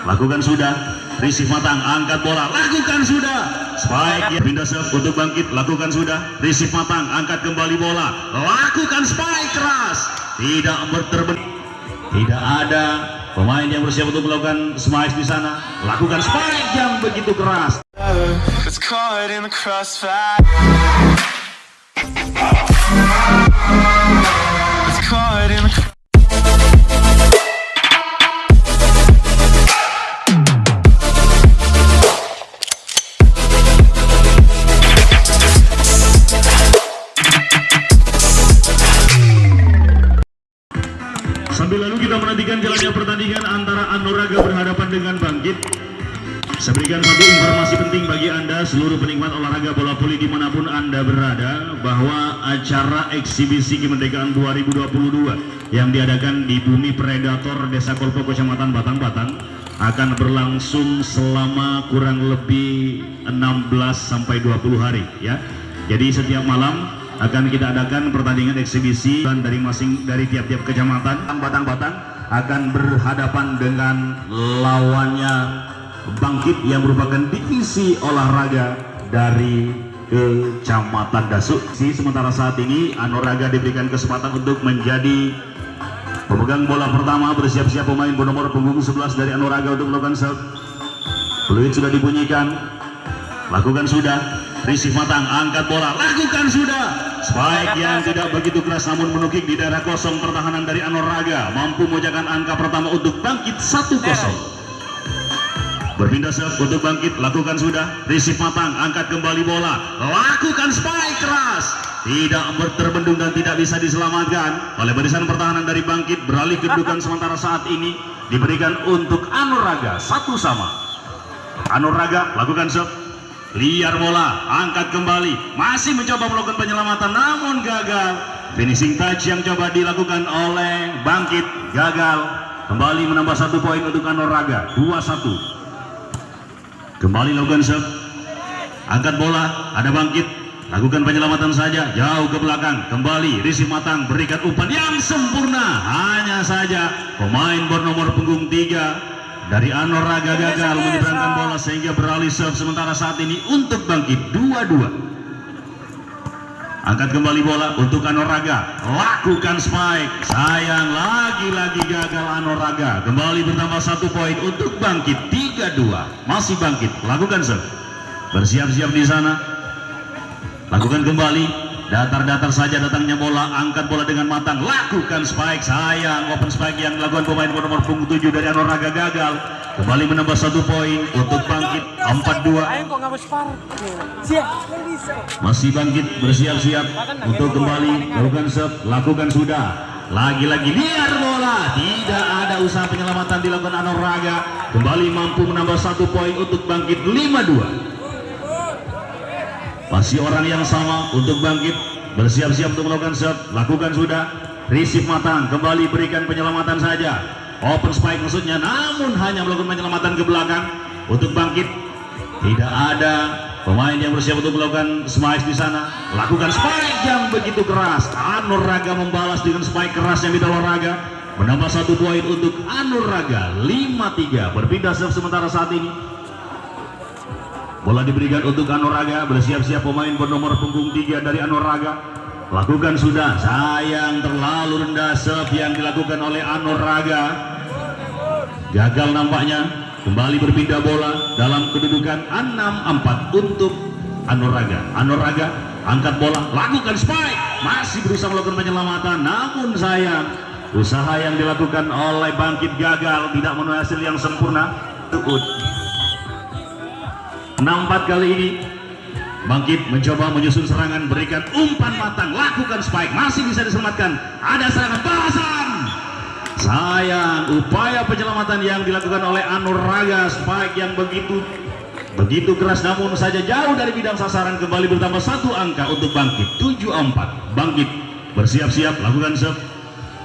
lakukan sudah. Risif matang, angkat bola, lakukan sudah. Spike, pindah serve untuk bangkit, lakukan sudah. Risif matang, angkat kembali bola, lakukan spike keras. Tidak ada pemain yang bersiap untuk melakukan smash di sana. Lakukan spike yang begitu keras. It's caught in the crossfire. It's caught in the Sambil lalu kita menantikan jalannya pertandingan antara Anur Raga berhadapan dengan Bangkit. Saya berikan satu informasi penting bagi Anda seluruh penikmat olahraga bola voli dimanapun Anda berada, bahwa acara eksibisi kemerdekaan 2022 yang diadakan di Bumi Predator Desa Kolpo, Kecamatan Batang-Batang akan berlangsung selama kurang lebih 16 sampai 20 hari ya. Jadi setiap malam akan kita adakan pertandingan eksibisi dan dari tiap-tiap kecamatan. Batang-Batang akan berhadapan dengan lawannya Bangkit yang merupakan divisi olahraga dari Kecamatan Dasuk. Sementara saat ini Anur Raga diberikan kesempatan untuk menjadi pemegang bola pertama. Bersiap-siap pemain bernomor punggung 11 dari Anur Raga untuk melakukan serve. Peluit sudah dibunyikan, lakukan sudah. Risif matang, angkat bola, lakukan sudah. Spike yang tidak begitu keras namun menukik di daerah kosong pertahanan dari Anur Raga, mampu memecahkan angka pertama untuk Bangkit 1-0. Berpindah serve untuk Bangkit, lakukan sudah. Risif matang, angkat kembali bola, lakukan spike keras. Tidak terbendung dan tidak bisa diselamatkan oleh barisan pertahanan dari Bangkit. Beralih kedudukan sementara saat ini diberikan untuk Anur Raga 1-1. Anur Raga lakukan serve. Liar bola, angkat kembali, masih mencoba melakukan penyelamatan namun gagal. Finishing touch yang coba dilakukan oleh Bangkit gagal. Kembali menambah 1 poin untuk Anur Raga, 2-1. Kembali lakukan serve, angkat bola, ada Bangkit, lakukan penyelamatan saja, jauh ke belakang. Kembali Risif matang, berikan umpan yang sempurna. Hanya saja pemain bernomor punggung 3 dari Anur Raga gagal menyeberangkan bola sehingga beralih serve sementara saat ini untuk Bangkit 2-2. Angkat kembali bola untuk Anur Raga, lakukan spike. Sayang, lagi-lagi gagal Anur Raga. Kembali bertambah 1 poin untuk Bangkit 3-2. Masih Bangkit, lakukan serve. Bersiap-siap di sana. Lakukan kembali. Datar-datar saja datangnya bola, angkat bola dengan matang, lakukan spike. Sayang, open spike yang dilakukan pemain bernomor punggung 7 dari Anur Raga gagal. Kembali menambah 1 poin untuk Bangkit 4-2. Masih Bangkit bersiap-siap untuk kembali lakukan serve, lakukan sudah. Lagi-lagi liar bola, tidak ada usaha penyelamatan dilakukan Anur Raga. Kembali mampu menambah 1 poin untuk Bangkit 5-2. Masih orang yang sama untuk Bangkit, bersiap-siap untuk melakukan serve, lakukan sudah. Risif matang, kembali berikan penyelamatan saja, open spike maksudnya, namun hanya melakukan penyelamatan ke belakang untuk Bangkit. Tidak ada pemain yang bersiap untuk melakukan smash di sana. Lakukan spike yang begitu keras. Anur Raga membalas dengan spike keras yang Anur Raga, menambah 1 poin untuk Anur Raga 5-3. Berpindah serve sementara saat ini. Bola diberikan untuk Anur Raga, bersiap-siap pemain bernomor punggung 3 dari Anur Raga. Lakukan sudah. Sayang, terlalu rendah serve yang dilakukan oleh Anur Raga. Gagal nampaknya. Kembali berpindah bola dalam kedudukan 6-4 untuk Anur Raga. Anur Raga angkat bola, lakukan spike. Masih berusaha melakukan penyelamatan, namun sayang, usaha yang dilakukan oleh Bangkit gagal, tidak menuai hasil yang sempurna. 6-4 kali ini Bangkit mencoba menyusun serangan, berikan umpan matang, lakukan spike, masih bisa diselamatkan. Ada serangan balasan. Sayang, upaya penyelamatan yang dilakukan oleh Anur Raga, spike yang begitu keras namun saja jauh dari bidang sasaran. Kembali bertambah 1 angka untuk Bangkit 7-4. Bangkit bersiap-siap lakukan serve.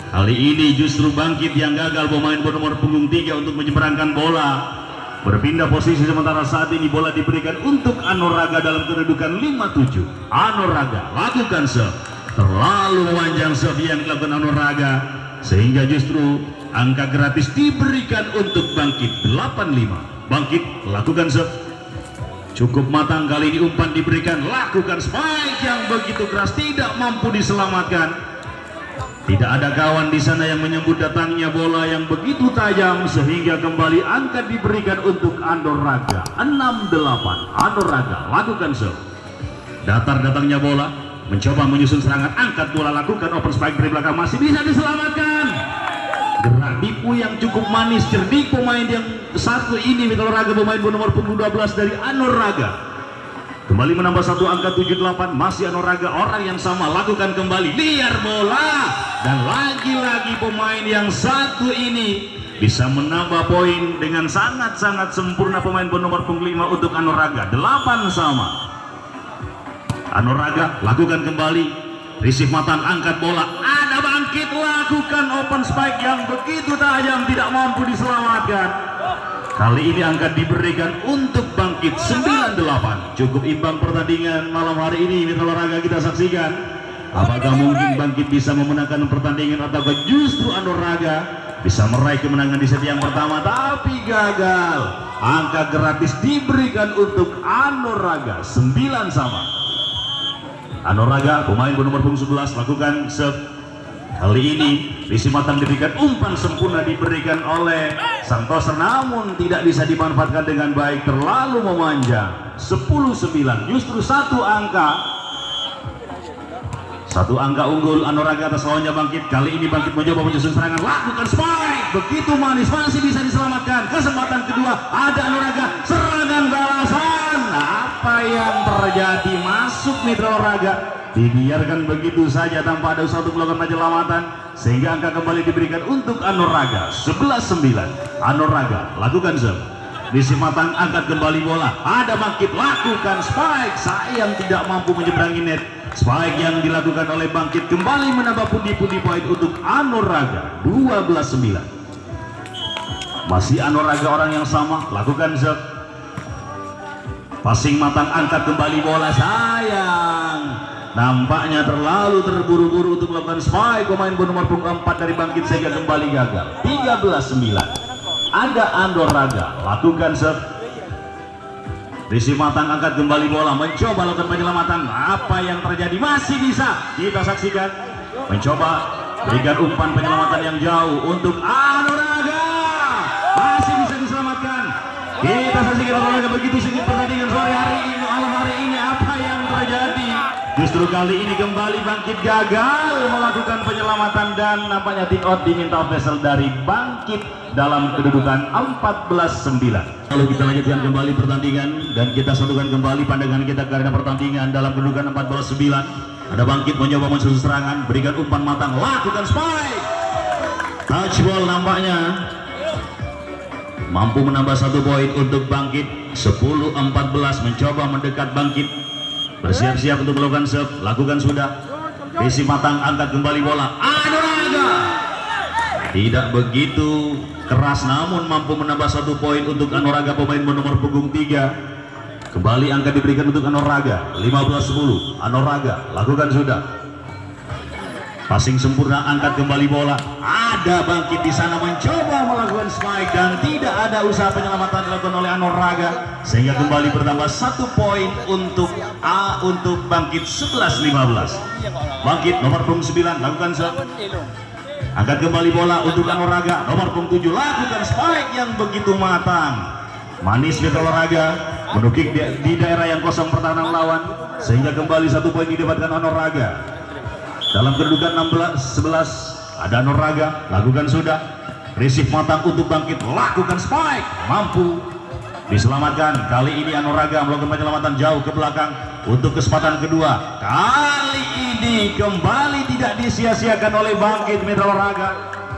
Kali ini justru Bangkit yang gagal, pemain bernomor punggung 3 untuk menyeberangkan bola. Berpindah posisi sementara saat ini bola diberikan untuk Anur Raga dalam kedudukan 5-7. Anur Raga lakukan serve, terlalu memanjang serve yang dilakukan Anur Raga sehingga justru angka gratis diberikan untuk Bangkit 85. Bangkit lakukan serve, cukup matang kali ini, umpan diberikan, lakukan spike yang begitu keras, tidak mampu diselamatkan. Tidak ada kawan di sana yang menyambut datangnya bola yang begitu tajam, sehingga kembali angka diberikan untuk Andor Raga 68. Andor Raga lakukan serve, datar datangnya bola, mencoba menyusun serangan, angkat bola, lakukan open spike dari belakang, masih bisa diselamatkan. Gerak tipu yang cukup manis, cerdik pemain yang satu ini, Mitra Raga, pemain nomor punggung 12 dari Andor Raga. Kembali menambah satu angka 78, masih Andor Raga, orang yang sama, lakukan kembali, liar bola, dan lagi-lagi pemain yang satu ini bisa menambah poin dengan sangat-sangat sempurna. Pemain nomor punggung 5 untuk Andor Raga, 8 sama. Andor Raga lakukan kembali, receive matang, angkat bola, ada Bangkit, lakukan open spike yang begitu tajam, tidak mampu diselamatkan. Kali ini angka diberikan untuk Bangkit 98. Cukup imbang pertandingan malam hari ini, Mitra Olahraga, kita saksikan. Apakah mungkin Bangkit bisa memenangkan pertandingan atau justru Andor Raga bisa meraih kemenangan di set yang pertama, tapi gagal. Angka gratis diberikan untuk Andor Raga 9 sama. Andor Raga, pemain nomor punggung 11, lakukan serve. Kali ini visi matang diberikan, umpan sempurna diberikan oleh Santosa, namun tidak bisa dimanfaatkan dengan baik, terlalu memanjang. 10-9, justru satu angka unggul Andor Raga atas lawannya Bangkit. Kali ini Bangkit mencoba menyusun serangan, lakukan spike, begitu manis, masih bisa diselamatkan. Kesempatan kedua, ada Andor Raga, serangan balasan. Apa yang terjadi? Masuk Mitra Olahraga, dibiarkan begitu saja tanpa ada usaha untuk melakukan penyelamatan, sehingga angka kembali diberikan untuk Andor Raga 11-9. Andor Raga lakukan serve, visi matang, angkat kembali bola, ada Bangkit, lakukan spike, sayang tidak mampu menyeberangi net. Spike yang dilakukan oleh Bangkit kembali menambah pundi-pundi poin untuk Andor Raga 12-9. Masih Andor Raga, orang yang sama, lakukan serve, passing matang, angkat kembali bola, sayang nampaknya terlalu terburu-buru untuk melakukan spike pemain nomor punggung 4 dari Bangkit, sehingga kembali gagal. 13-9. Ada Andor Raga, lakukan serve, visi matang, angkat kembali bola, mencoba lakukan penyelamatan. Apa yang terjadi? Masih bisa kita saksikan, mencoba berikan umpan penyelamatan yang jauh untuk Andor Raga, masih bisa diselamatkan. Kita saksikan Andor Raga, begitu singkat pertandingan sore hari ini, malam hari ini. Apa yang terjadi? Justru kali ini kembali Bangkit gagal melakukan penyelamatan, dan nampaknya take out diminta official dari Bangkit dalam kedudukan 14-9. Lalu kita lanjutkan kembali pertandingan dan kita satukan kembali pandangan kita karena pertandingan dalam kedudukan 14-9. Ada Bangkit mencoba mensusun serangan, berikan umpan matang, lakukan spike, touch ball, nampaknya mampu menambah satu poin untuk Bangkit. 10-14, mencoba mendekat Bangkit, bersiap-siap untuk melakukan serve, lakukan sudah, visi matang, angkat kembali bola, Andor Raga tidak begitu keras namun mampu menambah satu poin untuk Andor Raga, pemain nomor punggung 3. Kembali angka diberikan untuk Andor Raga 15-10. Andor Raga lakukan sudah, passing sempurna, angkat kembali bola, ada Bangkit di sana mencoba melakukan spike dan tidak ada usaha penyelamatan dilakukan oleh Andor Raga, sehingga kembali bertambah satu poin untuk Bangkit 11-15. Bangkit nomor punggung 9 lakukan serve, angkat kembali bola untuk Andor Raga, nomor punggung 7 lakukan spike yang begitu matang, manis Mitra Olahraga, menukik di daerah yang kosong pertahanan lawan, sehingga kembali satu poin didapatkan Andor Raga. Dalam kedudukan 16-11 ada Andor Raga, lakukan sudah, receive matang untuk Bangkit, lakukan spike, mampu diselamatkan. Kali ini Andor Raga melakukan penyelamatan jauh ke belakang untuk kesempatan kedua. Kali ini kembali tidak disia-siakan oleh Bangkit. Mitra Olahraga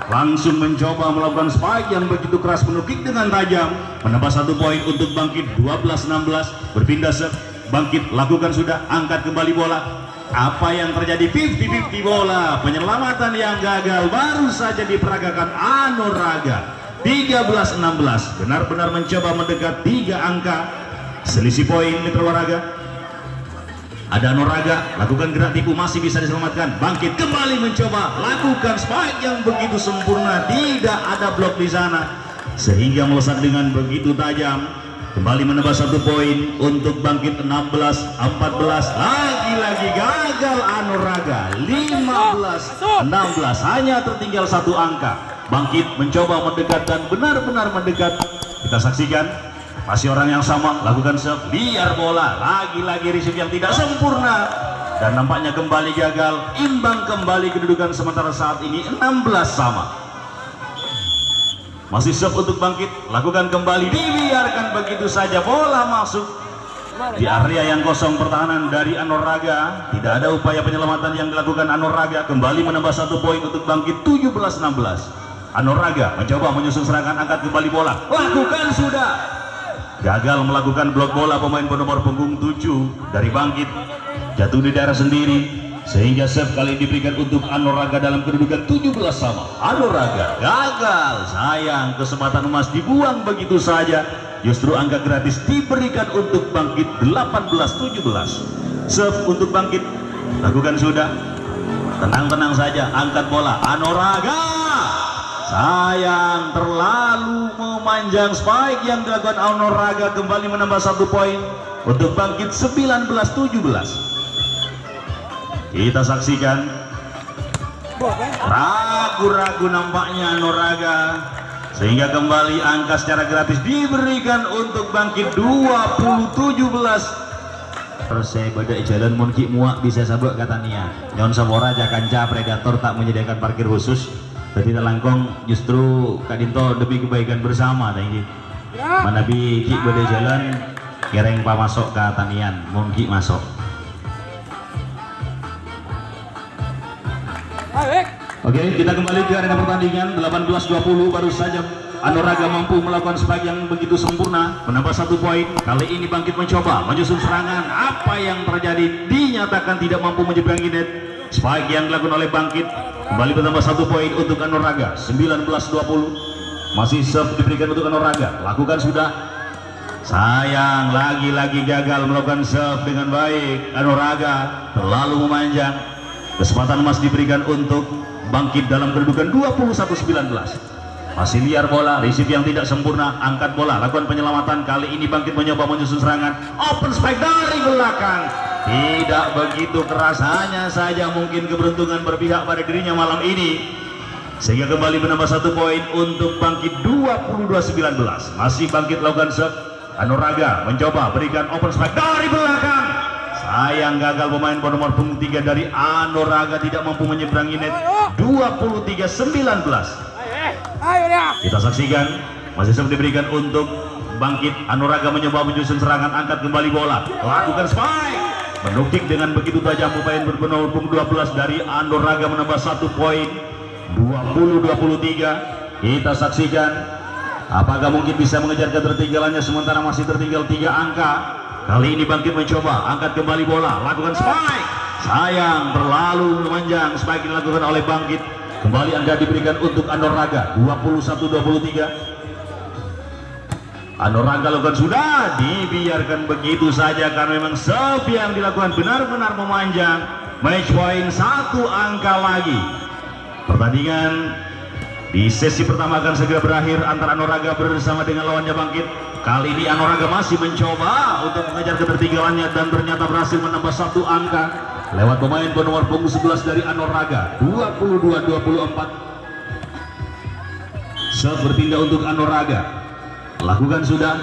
langsung mencoba melakukan spike yang begitu keras, menukik dengan tajam, menambah satu poin untuk Bangkit. 12-16, berpindah serve, Bangkit lakukan sudah, angkat kembali bola. Apa yang terjadi? 50-50 bola, penyelamatan yang gagal baru saja diperagakan Andor Raga. 13-16, benar-benar mencoba mendekat 3 angka selisih poin Mitra Olahraga. Ada Anoraga, lakukan gerak tipu, masih bisa diselamatkan. Bangkit kembali mencoba, lakukan spike yang begitu sempurna, tidak ada blok di sana, sehingga melesat dengan begitu tajam. Kembali menambah 1 poin untuk Bangkit. 16-14, lagi-lagi gagal Anoraga. 15-16, hanya tertinggal 1 angka. Bangkit mencoba mendekat dan benar-benar mendekat. Kita saksikan. Masih orang yang sama, lakukan serve, liar bola, lagi-lagi receive yang tidak sempurna, dan nampaknya kembali gagal. Imbang kembali kedudukan sementara saat ini 16 sama. Masih serve untuk Bangkit, lakukan kembali, dibiarkan begitu saja, bola masuk di area yang kosong pertahanan dari Anoraga. Tidak ada upaya penyelamatan yang dilakukan Anoraga. Kembali menambah 1 poin untuk Bangkit. 17-16. Anoraga mencoba menyusun serangan, angkat kembali bola, lakukan sudah. Gagal melakukan blok bola pemain bernomor punggung 7 dari Bangkit, jatuh di daerah sendiri, sehingga serve kali ini diberikan untuk Anoraga dalam kedudukan 17 sama. Anoraga gagal, sayang, kesempatan emas dibuang begitu saja. Justru angka gratis diberikan untuk Bangkit. 18-17. Serve untuk Bangkit, lakukan sudah, tenang-tenang saja, angkat bola. Anoraga sayang, terlalu memanjang spike yang dilakukan Anoraga. Kembali menambah 1 poin untuk Bangkit. 19-17. Kita saksikan, ragu-ragu nampaknya Anoraga, sehingga kembali angka secara gratis diberikan untuk Bangkit. 20-17. Saya badai jalan munki muak bisa sabuk katanya nyon sabora jakanca predator tak menyediakan parkir khusus. Jadi langkong justru kadinto demi kebaikan bersama tadi. Manabi ki badai jalan gereng pa masuk ke tanian, mun ki masuk. Oke, kita kembali ke arena pertandingan. 18-20, baru saja Anoraga mampu melakukan spike yang begitu sempurna, menambah 1 poin. Kali ini Bangkit mencoba menyusun serangan. Apa yang terjadi? Dinyatakan tidak mampu menjebrangi net. Spike yang dilakukan oleh Bangkit kembali bertambah 1 poin untuk Anoraga. 19-20. Masih serve diberikan untuk Anoraga, lakukan sudah. Sayang, lagi-lagi gagal melakukan serve dengan baik. Anoraga terlalu memanjang. Kesempatan emas diberikan untuk Bangkit dalam kedudukan 21-19. Masih liar bola, receive yang tidak sempurna, angkat bola, lakukan penyelamatan. Kali ini Bangkit mencoba menyusun serangan, open spike dari belakang. Tidak begitu keras, hanya saja mungkin keberuntungan berpihak pada dirinya malam ini, sehingga kembali menambah 1 poin untuk Bangkit. 22-19. Masih Bangkit lakukan serve. Anoraga mencoba berikan open spike dari belakang. Sayang, gagal pemain bernomor punggung 3 dari Anoraga, tidak mampu menyeberangi net. 23-19. Kita saksikan, masih sempat diberikan untuk Bangkit. Anoraga mencoba menyusun serangan, angkat kembali bola, lakukan spike, menukik dengan begitu tajam pemain bernomor punggung 12 dari Anoraga, menambah 1 poin. 20-23. Kita saksikan, apakah mungkin bisa mengejar ketertinggalannya sementara masih tertinggal 3 angka. Kali ini Bangkit mencoba angkat kembali bola, lakukan spike. Sayang, terlalu memanjang spike dilakukan oleh Bangkit. Kembali angka diberikan untuk Anoraga. 21-23. Anoraga lakukan sudah, dibiarkan begitu saja karena memang serve yang dilakukan benar-benar memanjang. Match point 1 angka lagi. Pertandingan di sesi pertama akan segera berakhir antara Anoraga bersama dengan lawannya Bangkit. Kali ini Anoraga masih mencoba untuk mengejar ketertinggalannya dan ternyata berhasil menambah 1 angka lewat pemain bernomor punggung 11 dari Anoraga. 22-24. Serve berpindah untuk Anoraga, lakukan sudah.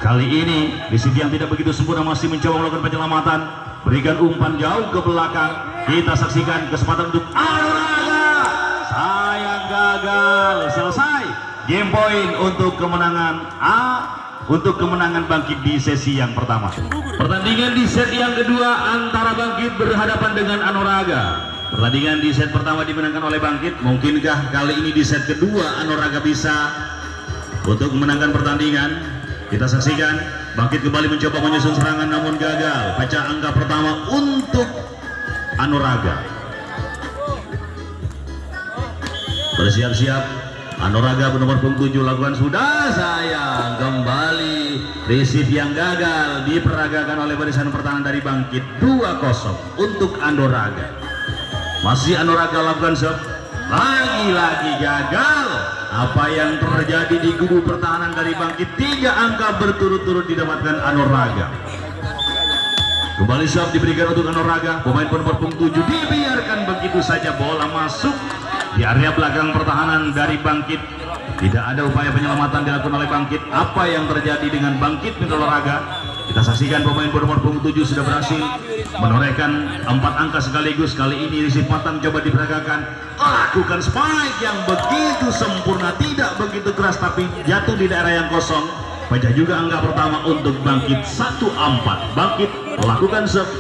Kali ini receive yang tidak begitu sempurna, masih mencoba melakukan penyelamatan, berikan umpan jauh ke belakang. Kita saksikan kesempatan untuk Anoraga, sayang gagal. Selesai game point untuk kemenangan untuk kemenangan Bangkit di sesi yang pertama. Pertandingan di set yang kedua antara Bangkit berhadapan dengan Anoraga. Pertandingan di set pertama dimenangkan oleh Bangkit. Mungkinkah kali ini di set kedua Anoraga bisa untuk memenangkan pertandingan? Kita saksikan, Bangkit kembali mencoba menyusun serangan namun gagal. Pecah angka pertama untuk Anoraga. Bersiap-siap, Anoraga bernomor punggung 7 lakukan sudah, sayang, kembali Receive yang gagal diperagakan oleh barisan pertahanan dari Bangkit 2-0 untuk Andoraga. Masih Andoraga lakukan serve, lagi-lagi gagal. Apa yang terjadi di kubu pertahanan dari Bangkit? 3 angka berturut-turut didapatkan Andoraga. Kembali serve diberikan untuk Andoraga, pemain nomor punggung 7 dibiarkan begitu saja, bola masuk di area belakang pertahanan dari Bangkit. Tidak ada upaya penyelamatan dilakukan oleh Bangkit. Apa yang terjadi dengan Bangkit Mitra Olahraga? Kita saksikan pemain nomor punggung 7 sudah berhasil menorehkan 4 angka sekaligus. Kali ini Rizky Patang coba diperagakan, lakukan spike yang begitu sempurna, tidak begitu keras tapi jatuh di daerah yang kosong. Pecah juga angka pertama untuk Bangkit 1-4. Bangkit lakukan serve,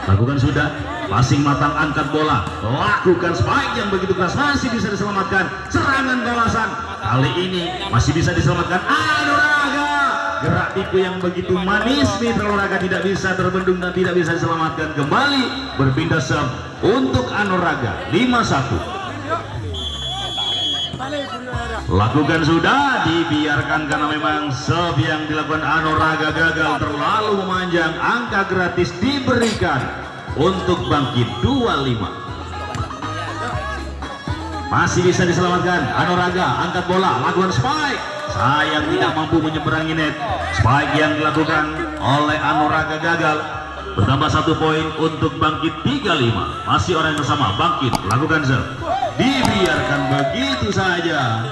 lakukan sudah. Passing matang, angkat bola, lakukan spike yang begitu keras, masih bisa diselamatkan. Serangan balasan kali ini masih bisa diselamatkan Andoraga. Gerak tipu yang begitu manis Mitra Olahraga tidak bisa terbendung dan tidak bisa diselamatkan. Kembali berpindah serve untuk Andoraga 5-1. Lakukan sudah, dibiarkan karena memang serve yang dilakukan Andoraga gagal, terlalu memanjang. Angka gratis diberikan untuk Bangkit 25. Masih bisa diselamatkan Andoraga, angkat bola, lakukan spike, sayang tidak mampu menyeberangi net. Spike yang dilakukan oleh Andoraga gagal, bertambah 1 poin untuk Bangkit 35. Masih orang yang sama, Bangkit lakukan serve, dibiarkan begitu saja.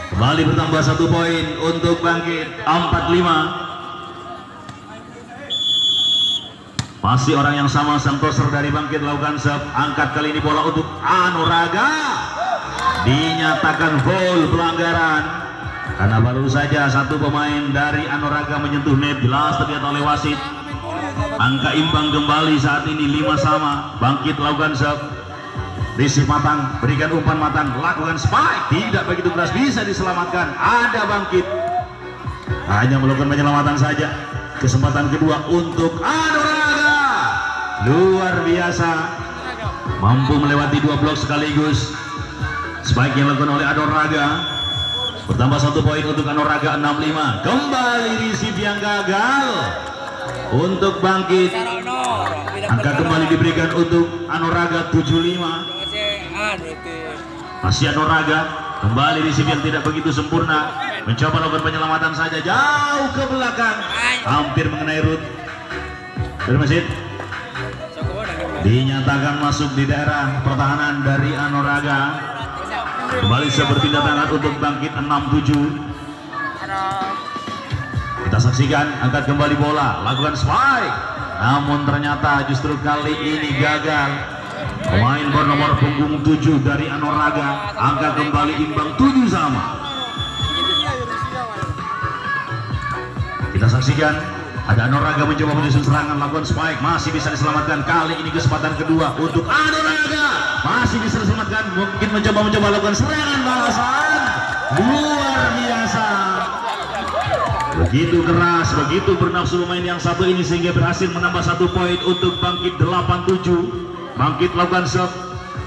Kembali bertambah 1 poin untuk Bangkit 45. Masih orang yang sama, Santoser dari Bangkit lakukan serve, angkat kali ini bola untuk Andoraga. Dinyatakan foul, pelanggaran karena baru saja 1 pemain dari Andoraga menyentuh net, jelas terlihat oleh wasit. Angka imbang kembali saat ini 5 sama. Bangkit lakukan serve, Rizky Matang berikan umpan matang, lakukan spike, tidak begitu keras, bisa diselamatkan. Ada Bangkit, hanya melakukan penyelamatan saja. Kesempatan kedua untuk Andoraga, luar biasa, mampu melewati 2 blok sekaligus. Spike yang dilakukan oleh Andoraga, bertambah 1 poin untuk Andoraga 65. Kembali receive yang gagal untuk Bangkit. Angka kembali diberikan untuk Andoraga 75. Masih Andoraga, kembali receive yang tidak begitu sempurna, mencoba melakukan penyelamatan saja, jauh ke belakang, hampir mengenai root. Bermesin dinyatakan masuk di daerah pertahanan dari Andoraga. Kembali berpindah tangan untuk Bangkit 67. Kita saksikan, angkat kembali bola, lakukan spike, namun ternyata justru kali ini gagal. Pemain bernomor punggung 7 dari Andoraga, angka kembali imbang 7 sama. Kita saksikan, ada Andoraga mencoba menyusun serangan, lakukan spike, masih bisa diselamatkan. Kali ini kesempatan kedua untuk Andoraga, masih bisa diselamatkan. Mungkin mencoba lakukan serangan balasan, luar biasa. Begitu keras, begitu bernafsu pemain yang satu ini sehingga berhasil menambah 1 poin untuk Bangkit 87. Bangkit lakukan serve,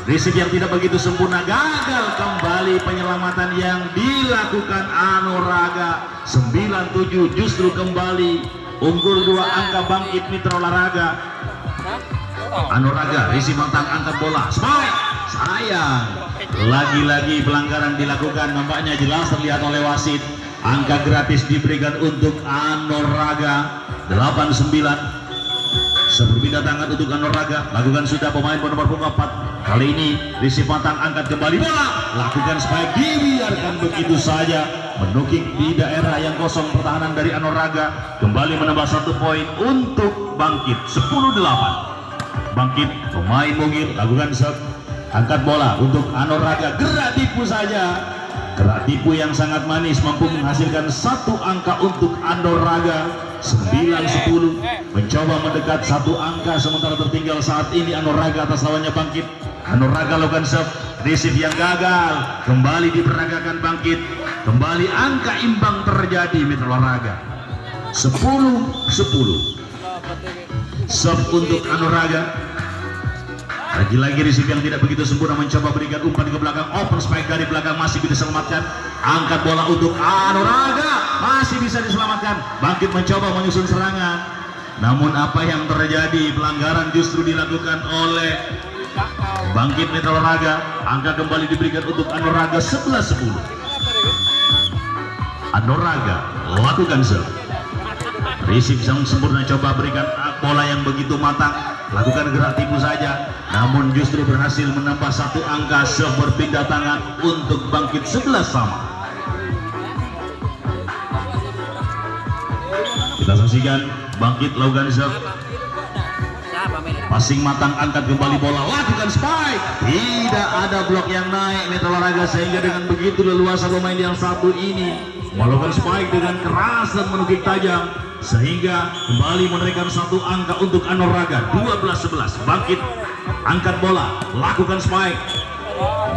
receive yang tidak begitu sempurna, gagal. Kembali penyelamatan yang dilakukan Andoraga 97, justru kembali unggul 2 angka Bangkit Mitra Olahraga. Andoraga receive matang, angkat bola, spike, sayang, lagi-lagi pelanggaran dilakukan, nampaknya jelas terlihat oleh wasit. Angka gratis diberikan untuk Andoraga 89. Berpindah tangan untuk Andoraga, lakukan sudah pemain nomor punggung 4. Kali ini receive matang, angkat kembali bola, lakukan spike, dibiarkan begitu saja, menukik di daerah yang kosong pertahanan dari Andoraga. Kembali menambah 1 poin untuk Bangkit 10-8. Bangkit pemain mungil, lakukan serve, angkat bola untuk Andoraga, gerak tipu saja. Gerak tipu yang sangat manis mampu menghasilkan 1 angka untuk Andoraga. 9-10, mencoba mendekat 1 angka, sementara tertinggal saat ini Andoraga atas lawannya Bangkit. Andoraga lakukan serve, receive yang gagal, kembali diperagakan Bangkit. Kembali angka imbang terjadi Mitra Olahraga 10-10. Serve untuk Andoraga, lagi-lagi receive yang tidak begitu sempurna, mencoba berikan umpan ke belakang, open spike dari belakang, masih bisa selamatkan. Angkat bola untuk Andoraga, masih bisa diselamatkan. Bangkit mencoba menyusun serangan, namun apa yang terjadi, pelanggaran justru dilakukan oleh Bangkit Mitra Olahraga. Angka kembali diberikan untuk Anoraga 11-10. Anoraga lakukan serve. Risip yang sempurna, coba berikan bola yang begitu matang, lakukan gerak tipu saja, namun justru berhasil menambah satu angka. Serve berpindah tangan untuk Bangkit 11 sama. Kita saksikan Bangkit lakukan serve, passing matang, angkat kembali bola, lakukan spike. Tidak ada blok yang naik Mitra Olahraga, sehingga dengan begitu leluasa pemain yang satu ini melakukan spike dengan keras dan menukik tajam, sehingga kembali menaikkan satu angka untuk Anoraga 12-11. Bangkit angkat bola, lakukan spike,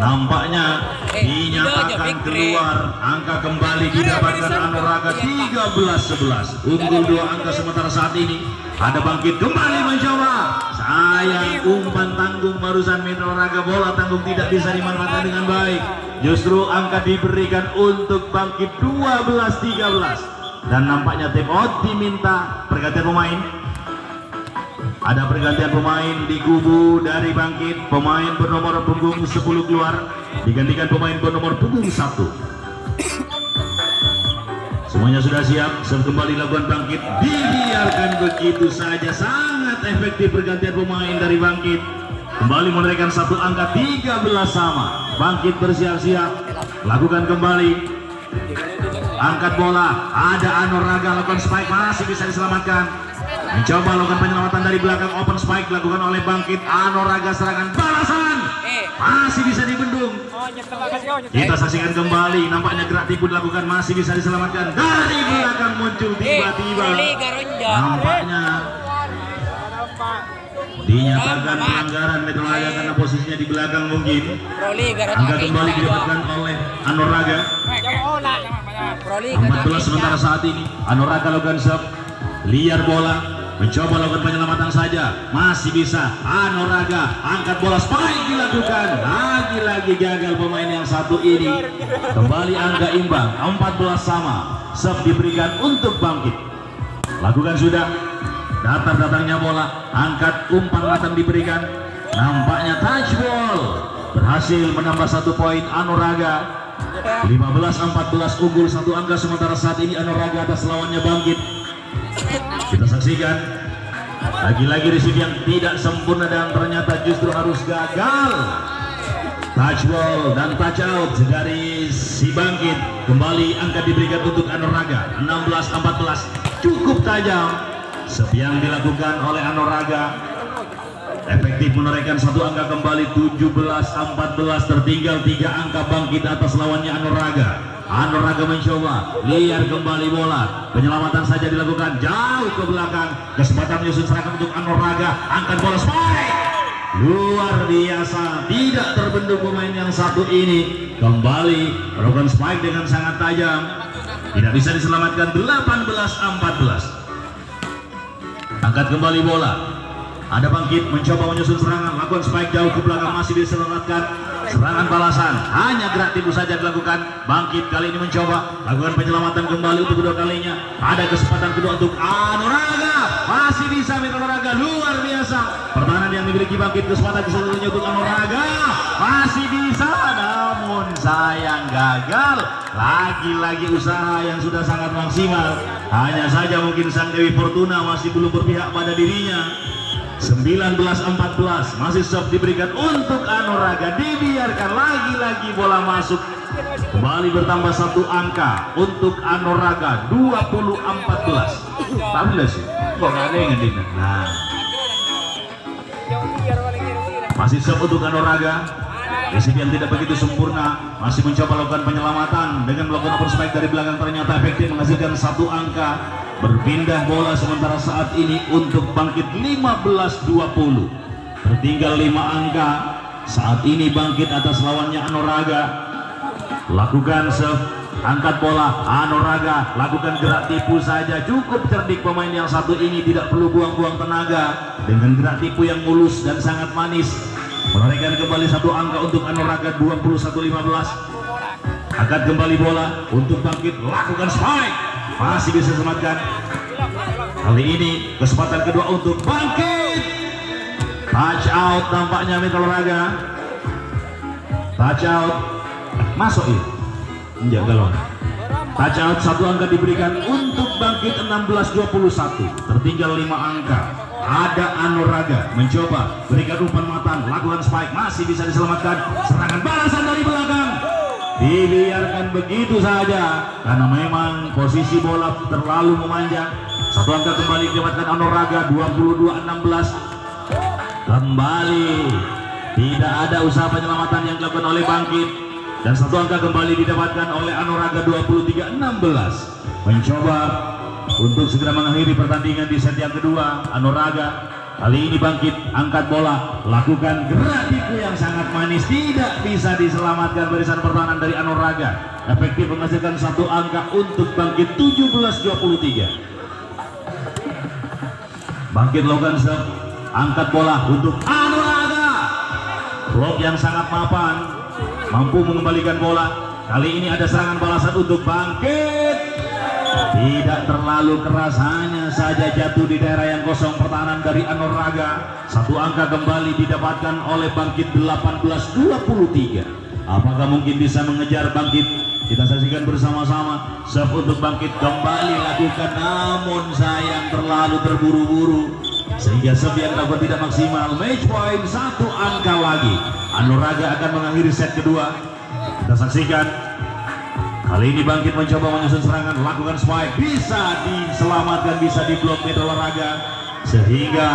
nampaknya dinyatakan keluar. Angka kembali didapatkan Anoraga 13-11, unggul 2 angka. Sementara saat ini ada Bangkit kembali mencoba, sayang umpan tanggung barusan Mitra Olahraga, bola tanggung tidak bisa dimanfaatkan dengan baik. Justru angka diberikan untuk Bangkit 12-13, dan nampaknya time out diminta. Pergantian pemain, ada pergantian pemain di kubu dari Bangkit. Pemain bernomor punggung 10 keluar, digantikan pemain bernomor punggung 1. Semuanya sudah siap, serve kembali lakukan Bangkit, dibiarkan begitu saja. Sangat efektif pergantian pemain dari Bangkit, kembali menaikkan satu angka 13 sama. Bangkit bersiap-siap, lakukan kembali, angkat bola, ada Anoraga lakukan spike, masih bisa diselamatkan. Mencoba lakukan penyelamatan dari belakang, open spike dilakukan oleh Bangkit. Anoraga serangan balasan masih bisa dibendung. Kita saksikan kembali, nampaknya gerak tipu dilakukan, masih bisa diselamatkan. Dari belakang muncul tiba-tiba, nampaknya dinyatakan pelanggaran Mitra Olahraga karena posisinya di belakang mungkin. Angka kembali didapatkan oleh Anoraga 14. Sementara saat ini Anoraga lakukan serve, liar bola, mencoba lakukan penyelamatan saja, masih bisa. Anoraga angkat bola, spike dilakukan, lagi-lagi gagal pemain yang satu ini. Kembali angka imbang 14 sama. Serve diberikan untuk Bangkit, lakukan sudah. Datar-datarnya bola, angkat umpan matang diberikan, nampaknya touch ball, berhasil menambah 1 poin Anoraga 15-14, unggul 1 angka. Sementara saat ini Anoraga atas lawannya Bangkit. Kita saksikan lagi-lagi receive yang tidak sempurna dan ternyata justru harus gagal. Touch ball dan touch out dari si Bangkit. Kembali angka diberikan untuk Anoraga 16-14, cukup tajam. Serve yang dilakukan oleh Anoraga efektif menorehkan 1 angka kembali 17-14, tertinggal 3 angka Bangkit atas lawannya Anoraga. Anoraga mencoba, liar kembali bola, penyelamatan saja dilakukan jauh ke belakang, kesempatan menyusun serangan untuk Anoraga, angkat bola spike, luar biasa, tidak terbendung pemain yang satu ini, kembali melakukan spike dengan sangat tajam, tidak bisa diselamatkan. 18-14. Angkat kembali bola, ada Bangkit mencoba menyusun serangan, lakukan spike jauh ke belakang, masih diselamatkan. Serangan balasan, hanya gerak tipu saja dilakukan. Bangkit kali ini mencoba lakukan penyelamatan kembali untuk kedua kalinya. Ada kesempatan kedua untuk Anoraga, masih bisa Mitra Olahraga, luar biasa pertahanan yang dimiliki Bangkit. Kesempatan keseluruhannya untuk Anoraga, masih bisa, namun sayang gagal. Lagi-lagi usaha yang sudah sangat maksimal, hanya saja mungkin Sang Dewi Fortuna masih belum berpihak pada dirinya. 19-14, masih serve diberikan untuk Anoraga, dibiarkan, lagi-lagi bola masuk, kembali bertambah 1 angka untuk Anoraga 20-14. Tablet sih, kok nggak ada yang ngedina. Nah, masih serve untuk Anoraga, resip yang tidak begitu sempurna, masih mencoba lakukan penyelamatan dengan melakukan open spike dari belakang, ternyata efektif menghasilkan 1 angka. Berpindah bola sementara saat ini untuk Bangkit 15-20, tertinggal 5 angka. Saat ini Bangkit atas lawannya Anoraga, lakukan serve, angkat bola, Anoraga lakukan gerak tipu saja, cukup cerdik pemain yang satu ini, tidak perlu buang-buang tenaga, dengan gerak tipu yang mulus dan sangat manis menorehkan kembali 1 angka untuk Anoraga 21-15. Angkat kembali bola untuk Bangkit, lakukan spike, masih bisa diselamatkan. Kali ini kesempatan kedua untuk Bangkit. Touch out nampaknya Mitra Olahraga. Touch out masuk ya, enggak galon. Touch out 1 angka diberikan untuk Bangkit 16-21, tertinggal 5 angka. Ada Anuraga mencoba berikan umpan matan, lakukan spike, masih bisa diselamatkan. Serangan balasan dari belakang dibiarkan begitu saja karena memang posisi bola terlalu memanjang. 1 angka kembali didapatkan Anuraga 22-16. Kembali tidak ada usaha penyelamatan yang dilakukan oleh Bangkit, dan 1 angka kembali didapatkan oleh Anuraga 23-16. Mencoba untuk segera mengakhiri pertandingan di set yang kedua. Anuraga kali ini Bangkit angkat bola, lakukan gerak tipu yang sangat manis, tidak bisa diselamatkan barisan pertahanan dari Anuraga. Efektif menghasilkan 1 angka untuk Bangkit 17-23. Bangkit lakukan serve, angkat bola untuk Anuraga. Blok yang sangat mapan, mampu mengembalikan bola. Kali ini ada serangan balasan untuk Bangkit. Tidak terlalu keras, hanya saja jatuh di daerah yang kosong pertahanan dari Anuraga. 1 angka kembali didapatkan oleh Bangkit 18-23. Apakah mungkin bisa mengejar Bangkit? Kita saksikan bersama-sama. Serve untuk Bangkit kembali lakukan, namun sayang terlalu terburu-buru sehingga serve yang dilakukan tidak maksimal. Match point 1 angka lagi. Anuraga akan mengakhiri set kedua. Kita saksikan. Kali ini Bangkit mencoba menyusun serangan, lakukan spike, bisa diselamatkan, bisa diblok Mitra Olahraga, sehingga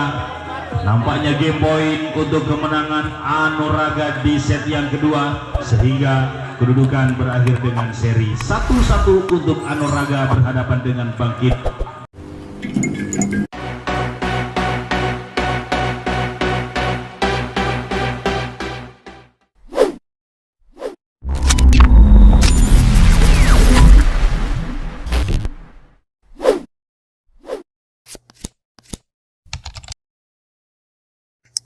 nampaknya game point untuk kemenangan Anuraga di set yang kedua, sehingga kedudukan berakhir dengan seri 1-1 untuk Anuraga berhadapan dengan Bangkit.